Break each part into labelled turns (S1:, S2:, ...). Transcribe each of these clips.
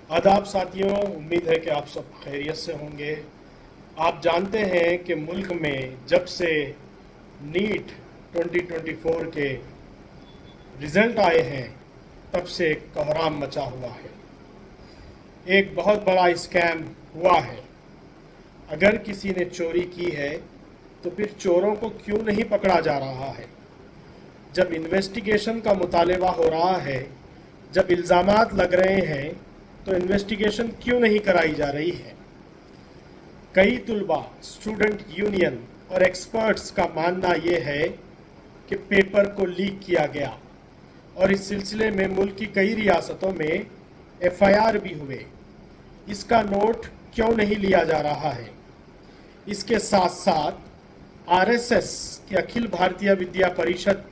S1: आदाब साथियों, उम्मीद है कि आप सब खैरियत से होंगे। आप जानते हैं कि मुल्क में जब से नीट 2024 के रिज़ल्ट आए हैं तब से कोहराम मचा हुआ है। एक बहुत बड़ा स्कैम हुआ है। अगर किसी ने चोरी की है तो फिर चोरों को क्यों नहीं पकड़ा जा रहा है? जब इन्वेस्टिगेशन का मुतालबा हो रहा है, जब इल्ज़ामात लग रहे हैं, तो इन्वेस्टिगेशन क्यों नहीं कराई जा रही है? कई तुलबा, स्टूडेंट यूनियन और एक्सपर्ट्स का मानना ये है कि पेपर को लीक किया गया और इस सिलसिले में मुल्क की कई रियासतों में एफआईआर भी हुए। इसका नोट क्यों नहीं लिया जा रहा है? इसके साथ साथ आरएसएस की अखिल भारतीय विद्या परिषद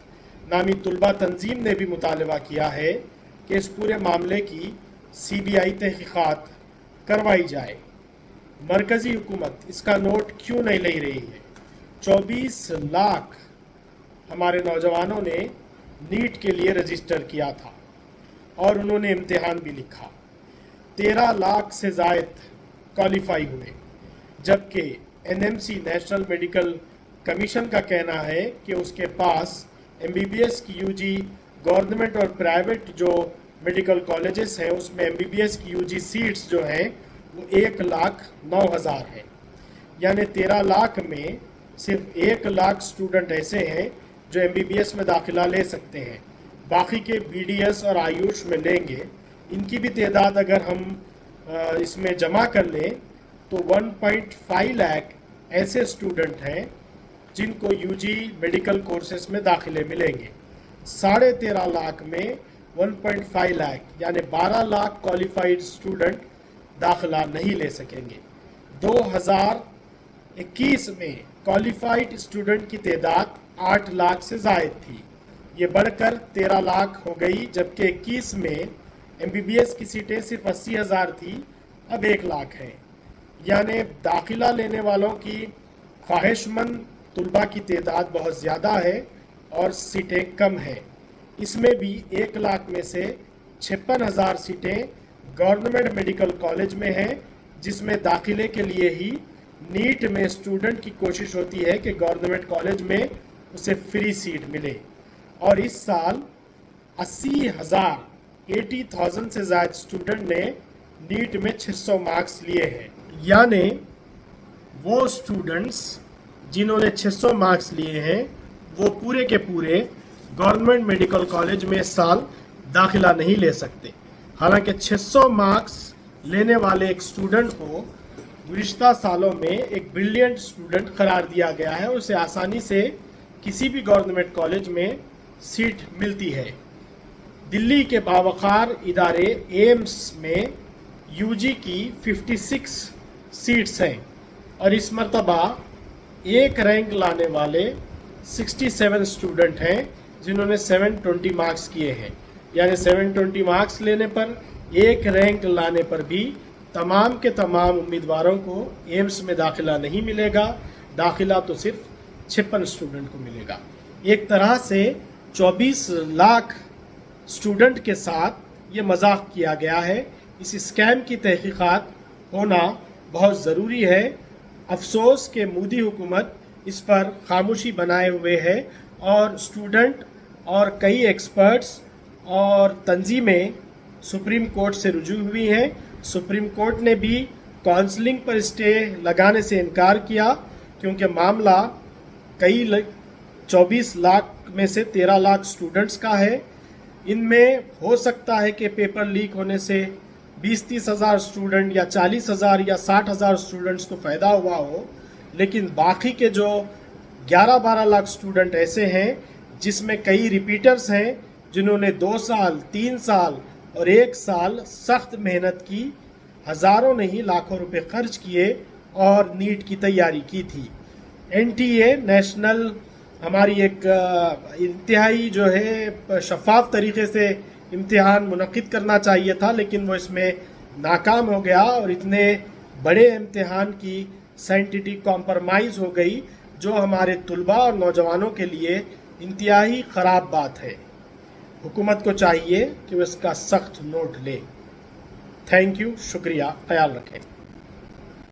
S1: नामी तुलबा तंजीम ने भी मुतालबा किया है कि इस पूरे मामले की सीबीआई तहकीकात करवाई जाए। मरकज़ी हुकूमत इसका नोट क्यों नहीं ले रही है? 24 लाख हमारे नौजवानों ने नीट के लिए रजिस्टर किया था और उन्होंने इम्तिहान भी लिखा। 13 लाख से ज़ायद क्वालिफाई हुए, जबकि एनएमसी नेशनल मेडिकल कमीशन का कहना है कि उसके पास एमबीबीएस की यूजी गवर्नमेंट और प्राइवेट जो मेडिकल कॉलेजेस हैं उसमें एमबीबीएस की यूजी सीट्स जो हैं वो 1,09,000 है। यानी 13 लाख में सिर्फ 1 लाख स्टूडेंट ऐसे हैं जो एमबीबीएस में दाखिला ले सकते हैं। बाकी के बीडीएस और आयुष में लेंगे। इनकी भी तादाद अगर हम इसमें जमा कर लें तो 1.5 लाख ऐसे स्टूडेंट हैं जिनको यूजी मेडिकल कोर्सेज में दाखिले मिलेंगे। 13.5 लाख में 1.5 लाख यानी 12 लाख क्वालिफाइड स्टूडेंट दाखिला नहीं ले सकेंगे। 2021 में क्वालिफाइड स्टूडेंट की तादाद 8 लाख से ज़ायद थी। ये बढ़कर 13 लाख हो गई, जबकि 21 में एमबीबीएस की सीटें सिर्फ 80,000 थी, अब 1 लाख है। यानी दाखिला लेने वालों की ख्वाहिशमंद तुलबा की तादाद बहुत ज़्यादा है और सीटें कम हैं। इसमें भी 1 लाख में से 56,000 सीटें गवर्नमेंट मेडिकल कॉलेज में हैं, जिसमें दाखिले के लिए ही नीट में स्टूडेंट की कोशिश होती है कि गवर्नमेंट कॉलेज में उसे फ्री सीट मिले। और इस साल 80,000 से ज़्यादा स्टूडेंट ने नीट में 600 मार्क्स लिए हैं। यानी वो स्टूडेंट्स जिन्होंने 600 मार्क्स लिए हैं वो पूरे के पूरे गवर्नमेंट मेडिकल कॉलेज में इस साल दाखिला नहीं ले सकते। हालांकि 600 मार्क्स लेने वाले एक स्टूडेंट को गुज़िश्ता सालों में एक ब्रिलियंट स्टूडेंट करार दिया गया है और उसे आसानी से किसी भी गवर्नमेंट कॉलेज में सीट मिलती है। दिल्ली के बावकार इदारे एम्स में यूजी की 56 सीट्स हैं और इस मरतबा एक रैंक लाने वाले 67 स्टूडेंट हैं जिन्होंने 720 मार्क्स किए हैं। यानी 720 मार्क्स लेने पर, एक रैंक लाने पर भी तमाम के तमाम उम्मीदवारों को एम्स में दाखिला नहीं मिलेगा। दाखिला तो सिर्फ 56 स्टूडेंट को मिलेगा। एक तरह से 24 लाख स्टूडेंट के साथ ये मजाक किया गया है। इस स्कैम की तहकीकात होना बहुत ज़रूरी है। अफसोस कि मोदी हुकूमत इस पर खामोशी बनाए हुए है और स्टूडेंट और कई एक्सपर्ट्स और तंजीमें सुप्रीम कोर्ट से रुजू हुई हैं। सुप्रीम कोर्ट ने भी काउंसलिंग पर स्टे लगाने से इनकार किया, क्योंकि मामला कई 24 लाख में से 13 लाख स्टूडेंट्स का है। इनमें हो सकता है कि पेपर लीक होने से 20-30 हज़ार स्टूडेंट या 40,000 या 60,000 स्टूडेंट्स को फ़ायदा हुआ हो, लेकिन बाकी के जो 11-12 लाख स्टूडेंट ऐसे हैं जिसमें कई रिपीटर्स हैं जिन्होंने 2 साल, 3 साल और 1 साल सख्त मेहनत की, हज़ारों नहीं लाखों रुपए खर्च किए और नीट की तैयारी की थी। एनटीए नेशनल हमारी एक इंतहाई जो है शफाफ तरीके से इम्तिहान मुनक़िद करना चाहिए था, लेकिन वो इसमें नाकाम हो गया और इतने बड़े इम्तिहान की साइंटिफिक कॉम्प्रोमाइज़ हो गई, जो हमारे तुलबा और नौजवानों के लिए इंतहाई ख़राब बात है। हुकूमत को चाहिए कि वो इसका सख्त नोट ले। تھینک یو، شکریہ، خیال رکھیں.